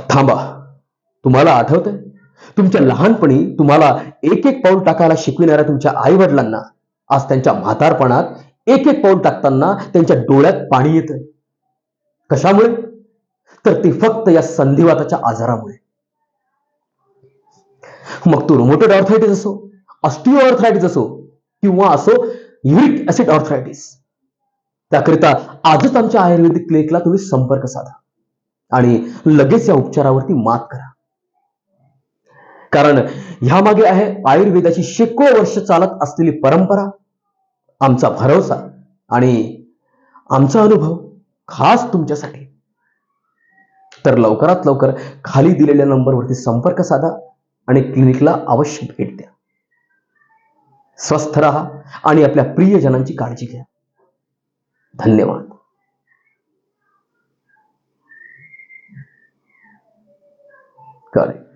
थांबा, तुम्हाला आठवतंय तुमच्या लहानपणी तुम्हाला एक एक पाऊल टाकायला शिकविणाऱ्या तुमच्या आई वडिलांना आज त्यांच्या म्हातारपणात एक एक पाऊल टाकताना त्यांच्या डोळ्यात पाणी येतंय. कशामुळे? तर ते फक्त या संधिवाताच्या आजारामुळे. मग तो रुमेटॉइड आर्थरायटिस असो, ऑस्टिओ आर्थरायटिस असो किंवा असो युरिक ऍसिड आर्थरायटिस, त्याकरिता आजच आमच्या आयुर्वेदिक क्लिनिकला तुम्ही संपर्क साधा आणि लगेच या उपचारावरती मात करा. कारण ह्यामागे आहे आयुर्वेदाची शेकडो वर्ष चालत असलेली परंपरा, आमचा भरोसा आणि आमचा अनुभव खास तुमच्यासाठी. तर लवकरात लवकर खाली दिलेल्या नंबरवरती संपर्क साधा आणि क्लिनिकला अवश्य भेट द्या. स्वस्थ राहा आणि आपल्या प्रियजनांची काळजी घ्या. धन्यवाद. करेक्ट.